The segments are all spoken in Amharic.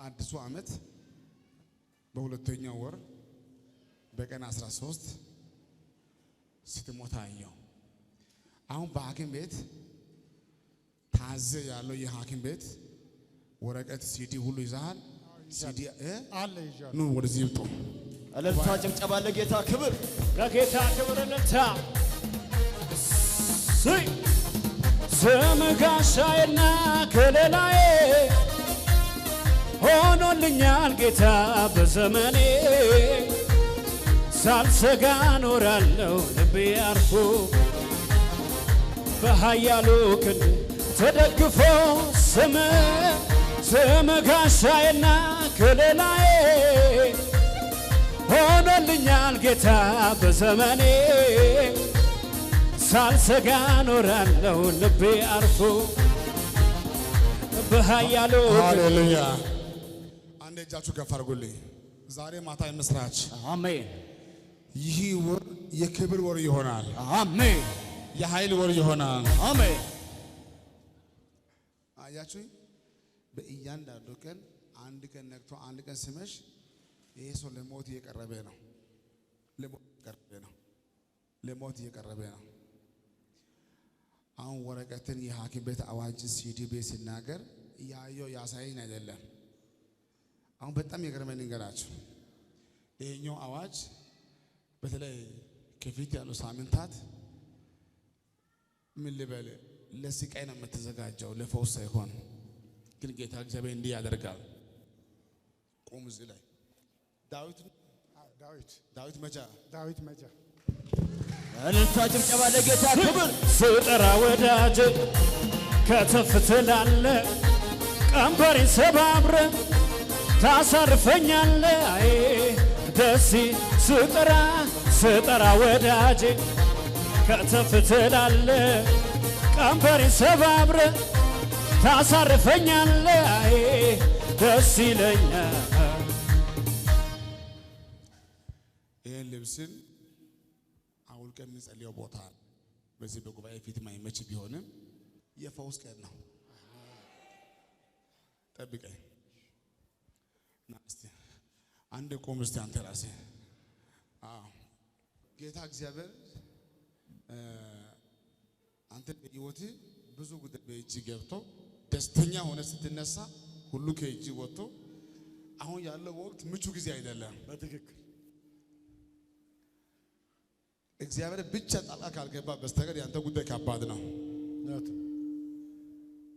በአዲሱ ዓመት በሁለተኛው ወር በቀን 13 ስትሞት አየሁ። አሁን በሐኪም ቤት ታዘ ያለው የሐኪም ቤት ወረቀት ሲዲ ሁሉ ይዛል። ሲዲ አለ ይጃል ነው ወደዚህ ይምጡ። እልልታ ጭብጨባ ለጌታ ክብር፣ ለጌታ ክብር እልልታ። ስምህ ጋሻዬና ከለላዬ ሆኖልኛል ጌታ በዘመኔ ሳልሰጋ ኖራለሁ ልቤ አርፎ በኃያሉ ክንድ ተደግፎ ስምህ ጋሻዬና ከለላዬ ሆኖልኛል ጌታ በዘመኔ ሳልሰጋ ኖራለሁ ልቤ አርፎ በኃያሉ ሃሌሉያ። አንድ እጃችሁ ከፍ አድርጉልኝ። ዛሬ ማታ የምስራች አሜን። ይህ ወር የክብር ወር ይሆናል። አሜን። የኃይል ወር ይሆናል። አሜን። አያችሁ በእያንዳንዱ ቀን አንድ ቀን ነግቶ አንድ ቀን ሲመሽ ይሄ ሰው ለሞት እየቀረበ ነው። ለሞት እየቀረበ ነው። አሁን ወረቀትን የሐኪም ቤት አዋጅ ሲዲ ቤት ሲናገር ያየው ያሳየኝ አይደለም። አሁን በጣም የገረመኝ ነገራችሁ ይሄኛው አዋጅ በተለይ ከፊት ያሉ ሳምንታት ምን ልበል ለስቃይ ነው የምትዘጋጀው ለፈውስ ሳይሆን፣ ግን ጌታ እግዚአብሔር እንዲህ ያደርጋል። ቁም እዚህ ላይ ዳዊት መቻ እልልታ ጭብጨባ ለጌታ ክብር። ስጠራ ወዳጅ ከተፍ ትላለህ፣ ቀንበሬን ሰባብረህ ታሳርፈኛለህ። አይ ደስ ስጠራ ወዳጅ ከተፍ ትላለህ፣ ቀንበሬን ሰባብረህ ታሳርፈኛለህ። አይ ደስ ይለኛል። ይህን ልብስን አውልቀን የምንጸልየው ቦታ በዚህ በጉባኤ ፊት ማይመች ቢሆንም የፈውስ ቀን ነው። ጠብቀኝ ና እስቲ አንድ ቆም እስቲ አንተ ራስህ። ጌታ እግዚአብሔር አንተ በሕይወት ብዙ ጉዳይ በእጅ ገብቶ ደስተኛ ሆነ ስትነሳ ሁሉ ከእጅ ወጥቶ አሁን ያለው ወቅት ምቹ ጊዜ አይደለም። በትክክል እግዚአብሔር ብቻ ጣልቃ ካልገባ በስተቀር ያንተ ጉዳይ ከባድ ነው።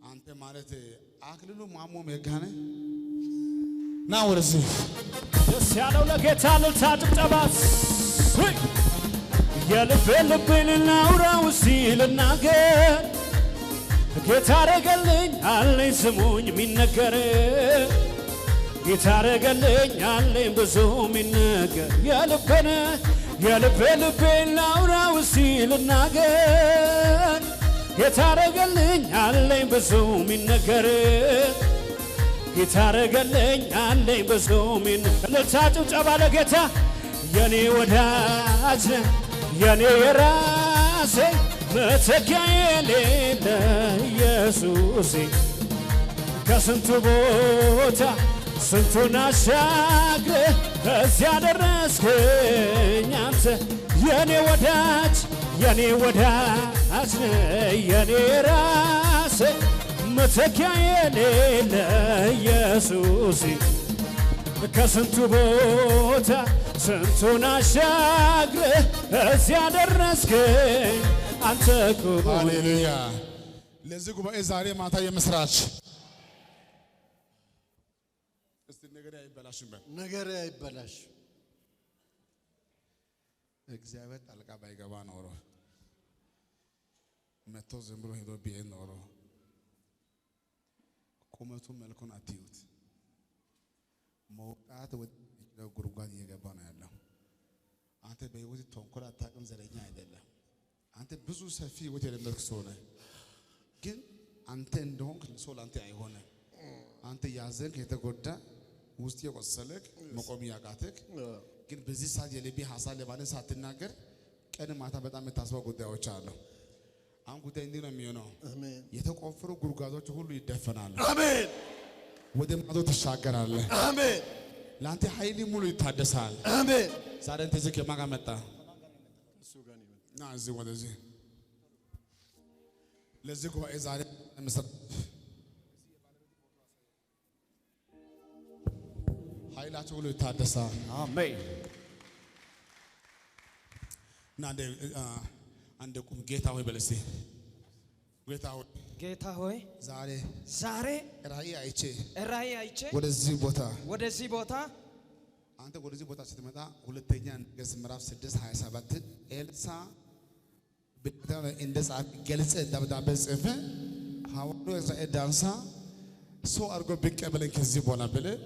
አንተ ማለት አክሊሉ ማሞ መጋነ ና ወደዚህ ደስ ያለው ለጌታ እልልታ ጭብጨባ። የልቤን ላውራው ሲል ልናገር ጌታ አረገልኝ አለኝ ስሙኝ የሚነገር ጌታ አረገልኝ አለኝ ብዙ የሚነገር የልቤን ላውራው ሲል ልናገር ጌታ አረገልኝ አለኝ ብዙ የሚነገር ጌታ አረገልኝ አለኝ ብዙ የሚነገር። እልልታ ጭብጨባ ለጌታ። የኔ ወዳጅ የኔ የራሴ መተኪያ የሌለ ኢየሱሴ ከስንቱ ቦታ ስንቱን አሻግረህ እዚያ ደረስከኝ አንተ የኔ ወዳጅ የኔ ራሴ መተኪያ የሌለ ኢየሱሴ ከስንቱ ቦታ ስንቱን አሻግረህ እዚያ ደረስከኝ አንተ እኮ። ሃሌሉያ። ለዚህ ጉባኤ ዛሬ ማታ የምስራች እስቲ ነገር አይበላሽም። ነገር አይበላሽ። እግዚአብሔር ጣልቃ ባይገባ ኖሮ መጥቶ ዝም ብሎ ሄዶ ቢሄድ ኖሮ ቁመቱን መልኩን አትዩት። መውጣት ወደ ጉድጓድ እየገባ ነው ያለው። አንተ በህይወት ተንኮል አታውቅም፣ ዘረኛ አይደለም። አንተ ብዙ ሰፊ ህይወት የለመድክ ሰው ነህ። ግን አንተ እንደሆንክ ሰው ላንተ አይሆንም። አንተ ያዘንክ የተጎዳ ውስጥ የቆሰለክ መቆም ያቃተክ ግን በዚህ ሰዓት የልቤ ሐሳብ ለማለት ሳትናገር ቀን ማታ በጣም የምታስበው ጉዳዮች አሉ። አሁን ጉዳይ እንዲህ ነው የሚሆነው። የተቆፈሩ ጉድጓዶች ሁሉ ይደፈናሉ። አሜን። ወደ ማዶ ትሻገራለህ። አሜን ለአንተ ኃይል ሙሉ ይታደሳል። አሜን ዛሬ አንተ እዚህ ከማን ጋር መጣ? ና እዚህ ወደዚህ ለዚህ ጉባኤ ዛሬ ኃይላቸው ሁሉ ይታደሳል። አሜን። እና አንድ ቁም ጌታ ሆይ በል እስቲ ጌታ ሆይ ዛሬ ራእይ አይቼ ወደዚህ ቦታ አንተ ወደዚህ ቦታ ስትመጣ ሁለተኛ ነገሥት ምዕራፍ 6:27 ኤልሳ እንደ ጻፍ ገልጸ ደብዳቤ ጽፈ ሐዋርያው እስራኤል ዳንሳ ሰው አድርጎ ቢቀበለኝ ከዚህ በኋላ ብለህ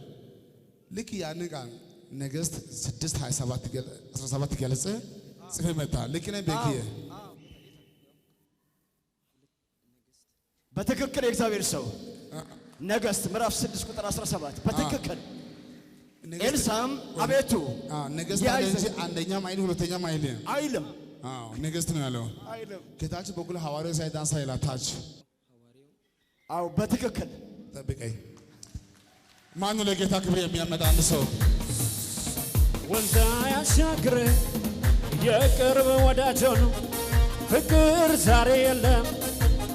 ልክ ያን ቃል ነገሥት 6:17 ገልጸ ጽፈ መጣ። ልክ ነህ በኪየ በትክክል የእግዚአብሔር ሰው ነገሥት ምዕራፍ 6 ቁጥር 17 በትክክል ኤልሳም አቤቱ ነገሥት አለ እንጂ አንደኛም አይልም ሁለተኛም አይልም። ነገሥት ነው ያለው። ከታች በኩል ሐዋርያው እስራኤል ዳንሳ ይላል ታች። በትክክል ጠብቀኝ። ማን ነው ለጌታ ክብር የሚያመጣ አንድ ሰው? ወንዝ ያሻግር የቅርብ ወዳጅ ነው ፍቅር ዛሬ የለም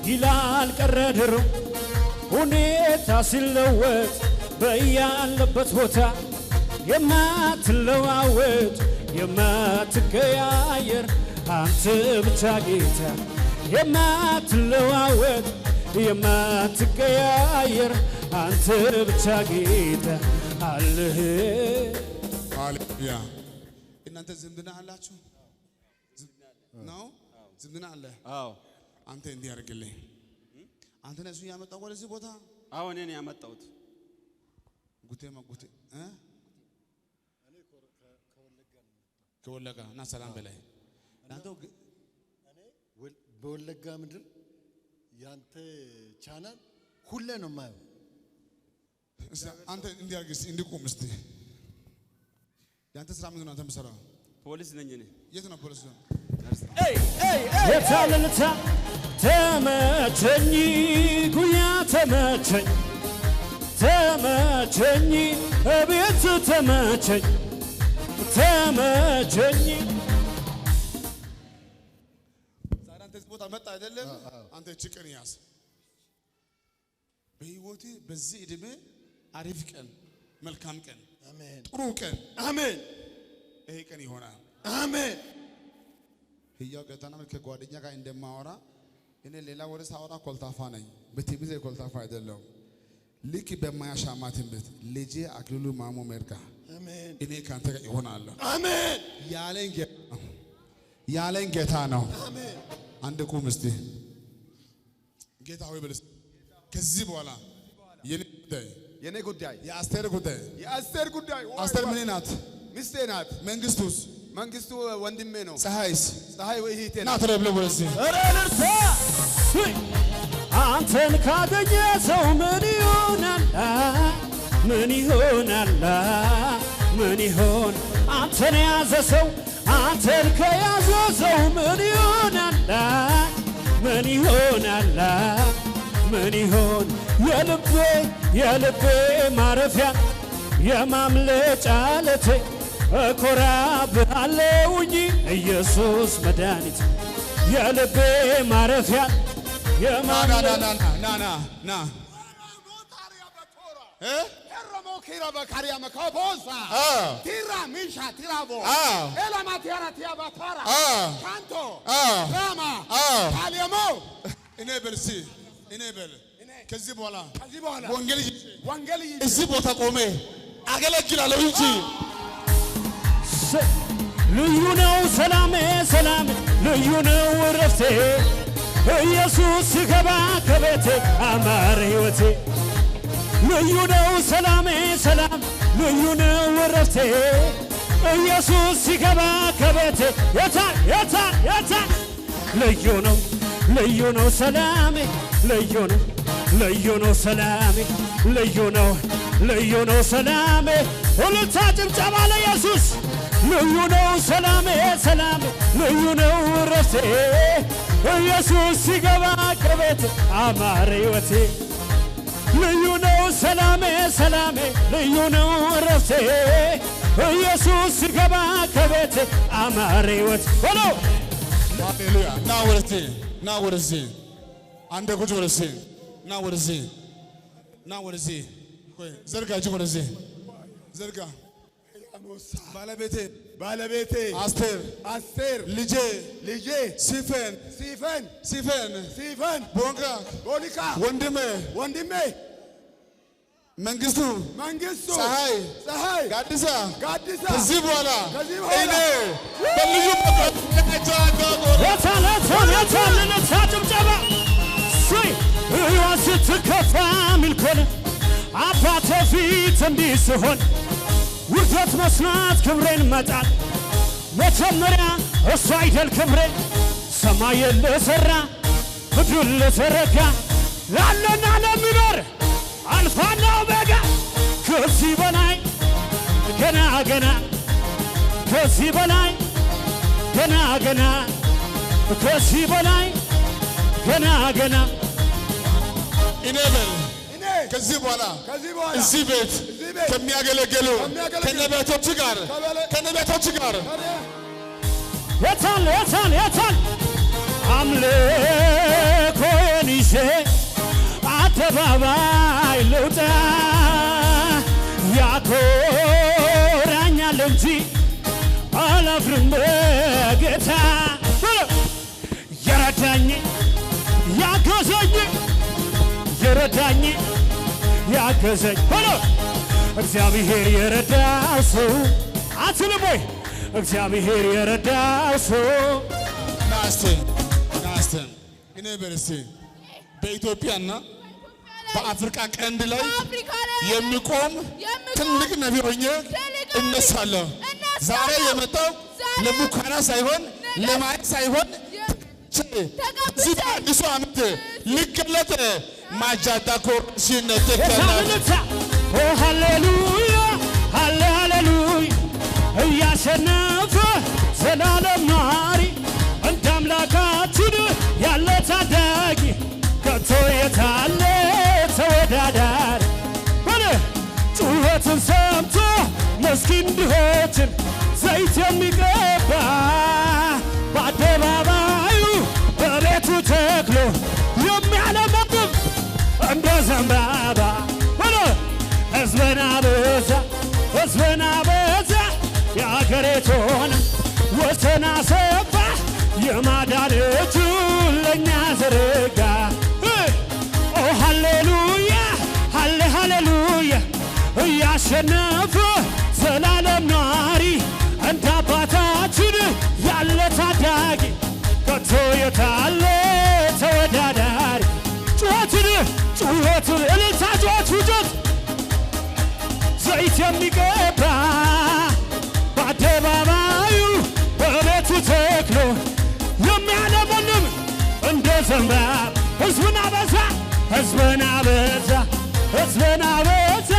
ይላል ቀረ ድሮ ሁኔታ ሲለወጥ በያለበት ቦታ የማትለዋወጥ የማትቀያየር አንተ ብቻ ጌታ የማትለዋወጥ የማትቀያየር አንተ ብቻ ጌታ አለህ። ሃሌሉያ። እናንተ ዝምድና አላችሁ ነው? ዝምድና አለ? አዎ። አንተ እንዲህ አድርግልኝ። አንተ ነህ እሱን ያመጣው ወደዚህ ቦታ? አዎ እኔ ነኝ ያመጣሁት። ጉቴ ከወለጋ እና ሰላም በላይ አንተ በወለጋ ምድር ያንተ ቻናል ሁሌ ነው የማየው። አንተ እንዲህ አድርግ እስቲ እንዲቆም እስቲ። ያንተ ስራ ምንድን ነው አንተ የምትሰራው? ፖሊስ ነኝ እኔ። የት ነው ፖሊስ? የታለልታ ተመቸኝ ጉያ ተመቸኝ እቤት ተመቸኝ ዛሬ አንተ እዚህ ቦታ መጣ አይደለም? አንተ እቺ ቀን ያዝ በህይወቴ በዚህ እድሜ አሪፍ ቀን፣ መልካም ቀን፣ አሜን፣ ጥሩ ቀን፣ አሜን። ይሄ ቀን ይሆናል፣ አሜን። ህያው ጌታና ከጓደኛ ጋር እንደማወራ እኔ ሌላ ወደ ሳወራ ኮልታፋ ነኝ፣ በትንቢት ኮልታፋ አይደለም። ልክ በማያሻማ ትንቢት ልጄ አክሊሉ ማሞ መርጋ አሜን፣ እኔ ካንተ ጋር ይሆናለሁ፣ አሜን ያለኝ ጌታ ነው። አሜን። አንድ ቁም እስቲ ጌታ ሆይ በልስ ከዚህ በኋላ የኔ ጉዳይ የአስቴር ጉዳይ አስቴር ምን ናት? ሚስቴ ናት። መንግስቱ ወንድሜ ነው። ፀሐይ እህቴ ናት። ተረብለ ወለሲ ረርሳ አንተን ካገኘ ሰው ምን ይሆን? አንተን ያዘ ሰው አንተን ከያዘ ሰው ምን ይሆን? የልቤ ማረፊያ የማምለጫ ዓለቴ እኮራብሃለሁኝ ኢየሱስ መድኃኒት የልቤ ማረፊያ ና ኪራ በካሪያ መካቦሳ ቲራ ሚሻ ቲራቦ ኤላማ ቲራ ቲያባ ፓራ ካንቶ ራማ ካሊያሞ እኔ በል ከዚህ በኋላ ወንጌል እዚህ ቦታ ቆሜ አገለግላለሁ እንጂ ልዩ ነው ሰላሜ ልዩ ነው እረፍቴ ኢየሱስ ሲገባ ከቤቴ አማረ ሕይወቴ ልዩ ነው ሰላሜ ልዩ ነው እረፍቴ ኢየሱስ ሲገባ ከቤቴ የታ ልዩ ነው ሰላሜ ልዩ ነው ሰላሜ ልዩ ነው ሰላሜ ሁልታ ጭብጨባ ለኢየሱስ ልዩ ነው ሰላሜ ልዩ ነው እረፍቴ ኢየሱስ ሲገባ ከቤቴ አማረ ሕይወቴ ልዩ ነው ሰላሜ ሰላሜ ልዩ ነው ረፍቴ ኢየሱስ ሲገባ ከቤቴ አማረ ሕይወት ሆኖ ሃሌሉያ ና ወደዚህ አንደ ቁጭ ወደዚህ ና ወደዚህ ቆይ ዘርጋ እጅ ወደዚህ ዘርጋ ባለቤቴ አስቴር ልጄ ሲፈን ቦሊካ ወንድሜ መንግስቱ ፀሐይ ጋዲሳ ከዚህ በኋላ እኔ በልዩ ጭብጨባ ሕይወት ስትከፋ ሚልኮን አባቴ ፊት እንዲህ ስሆን ውርደት መስማት ክብሬን መጣል መጀመሪያ እሱ አይደል ክብሬ ሰማይን ለሠራ ምድሩን ለዘረጋ ላለና ለሚኖር አልፋና ኦሜጋ ከዚህ በላይ ገና ከዚህ በላይ ገና ከዚህ በላይ ገና እኔ ከዚህ በኋላ እዚህ ቤት ከሚያገለግሉ ከነቤቶች ጋር የታል አምልኮዬን ይዤ አደባባይ ልውጣ ያኮራኛል እንጂ አላፍርም በጌታ የረዳኝ ያገዘኝ ሆኖ እግዚአብሔር የረዳው ሰው አትልም ወይ እግዚአብሔር የረዳው ሰው ናስቴ እኔ በርሴ በኢትዮጵያና በአፍሪካ ቀንድ ላይ የሚቆም ትልቅ ነቢይ ሆኜ እነሳለሁ። ዛሬ የመጣው ለሙከራ ሳይሆን ለማየት ሳይሆን እዚህ አዲሱ ዓመት ሊገለጥ ማጃታ ኮርሽን ተከላታ ሃሌሉያ ሃሌሉያ እያሸነፈ ዘላለም ኗሪ እንደ አምላካችን ያለ ታዳጊ ከቶ የታለ ተወዳዳሪ ጩኸትን ሰምቶ ምስኪን ድሆችን ዘይት የሚቀባ በአደባባዩ በቤቱ ተክሎ የሚያለመልም እንደ ዘንባባ ሕዝብን አበዛ የአገሪቱን ወሰን አሰፋ የማዳን እጁን ለእኛ ዘረጋ ሃሌሉያ ሃሌሉያ እያሸነፈ ዘላለም ኗሪ እንደ አባታችን ያለ ታዳጊ ከቶ የታለ ተወዳዳሪ ጩኸትን እልልታ ጩኸት ዘይት የሚቀባ በአደባባዩ በቤቱ ተክሎ የሚያለመልም እንደ ዘንባባ ሕዝብን አበዛ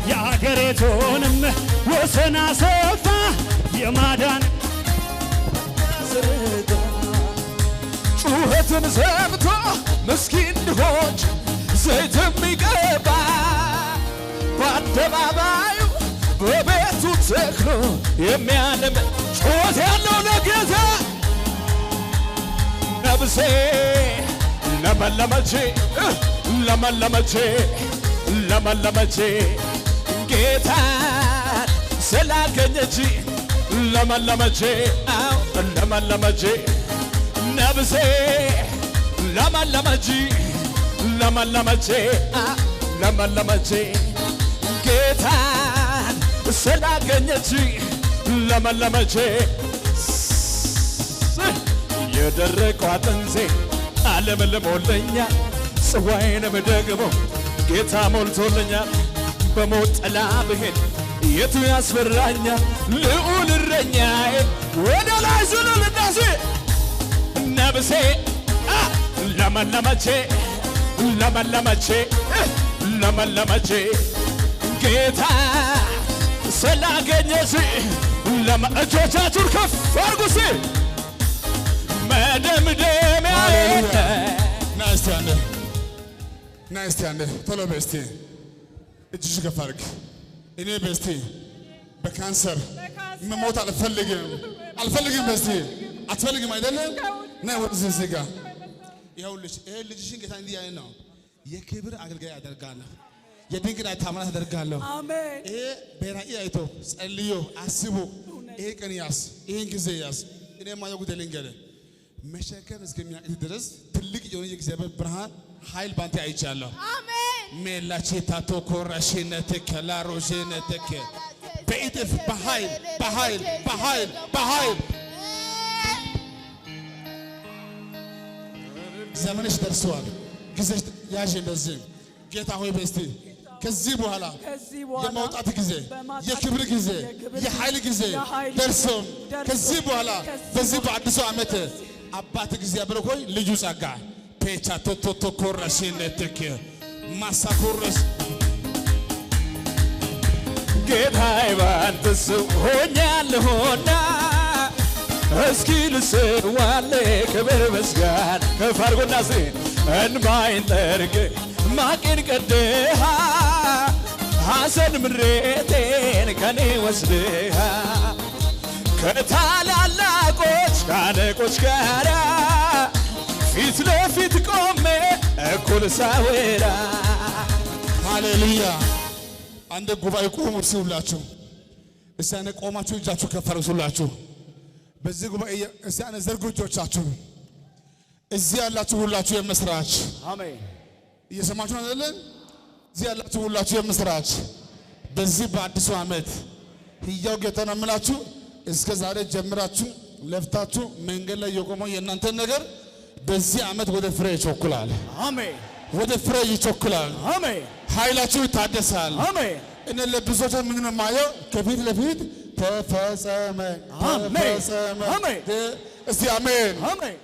የአገሪቱንም ወሰን አሰፋ የማዳን ዘረጋ ጩኸትን ሰምቶ ምስኪን ድሆች ዘይት የሚቀባ በአደባባዩ በቤቱ ተክሎ የሚያለም ጩኸት ያለው ለጌታ ነፍሴ ለመለመች ጌታን ስላገኘች ለመለመች ነፍሴ ለመለመች ጌታን ስላገኘች ለመለመች የደረቀው አጥንቴ አለምልሞልኛል ጽዋዬንም ደግሞ ጌታ ሞልቶልኛል በሞት ጥላ ብሄድ የቱ ያስፈራኛል ልዑል እረኛዬ ወደ ላይ ዝለል እንዳሴ ነፍሴ ለመለመች ጌታ ስላገኘች እጆቻችሁን ከፍ አድርጉ መደምደሚያዬ ና እስቲ አንዴ ቶሎ በይ እስቲ እጅሽ ከፍ አድርግ። እኔ በስቲ በካንሰር መሞት አልፈልግም በስቲ አትፈልግም አይደለም? ነይ ወደዚህ ስጋ ይኸውልሽ ይሄ ልጅሽን ጌታ እንዲህ ያለ ነው የክብር አገልጋይ ያደርጋለሁ የድንቅ ታምራት ያደርጋለሁ አሜን ይሄ በራእይ አይቶ ጸልዮ አስቦ ይሄ ቀን ያስ ይሄን ጊዜ ያስ እኔ ማየው ጉዳይ ልንገርህ መሸከም እስከሚያቅት ድረስ ትልቅ የሆነ የእግዚአብሔር ብርሃን ኃይል ባንተ አይቻለሁ አሜን ሜላቼ ታቶ ኮራሽነተ ከላሮጀነተ በኢጥፍ በኃይል ዘመንሽ ደርሷል ጊዜሽ ያዥ እንደዚህ ጌታ ሆይ በስቲ ከዚህ በኋላ የመውጣት ጊዜ የክብር ጊዜ የኃይል ጊዜ ደርሶን ከዚህ በኋላ በዚህ በአዲሱ ዓመት አባት እግዚአብሔር ሆይ ልዩ ጸጋ ፔቻ ቶቶ ኮራሽነትክ ማሳኮረስ ጌታዬ ባንተ ሰው ሆኛለሁና እስኪ ልስዋለ ክብር መስጋን ከፍ አድርጎና እንባይን ጠርግ ማቄን ቀደሃ ሐዘን ምሬቴን ከኔ ወስደሃ ከታላላቆች ከአለቆች ጋር ፊት ለፊት ቆሜ እኩል ሳወራ ሃሌሉያ አንድ ጉባኤ ቆሙ ሲውላችሁ እሳነ ቆማችሁ እጃችሁ ከፍ አድርጉላችሁ በዚህ ጉባኤ እሳነ ዘርጉ እጆቻችሁ እዚህ ያላችሁ ሁላችሁ የምስራች አሜን እየሰማችሁ ነው አይደል እዚህ ያላችሁ ሁላችሁ የምስራች በዚህ በአዲሱ ዓመት ሕያው ጌታ ነው የምላችሁ እስከ ዛሬ ጀምራችሁ ለፍታችሁ መንገድ ላይ የቆመው የእናንተ ነገር በዚህ ዓመት ወደ ፍሬ ይቸኩላል አሜን ወደ ፍሬ ይቸኩላል አሜን ኃይላችሁ ይታደሳል አሜን እነ ለብዙዎች ምን ነው ማየው ከፊት ለፊት ተፈጸመ አሜን እስቲ አሜን አሜን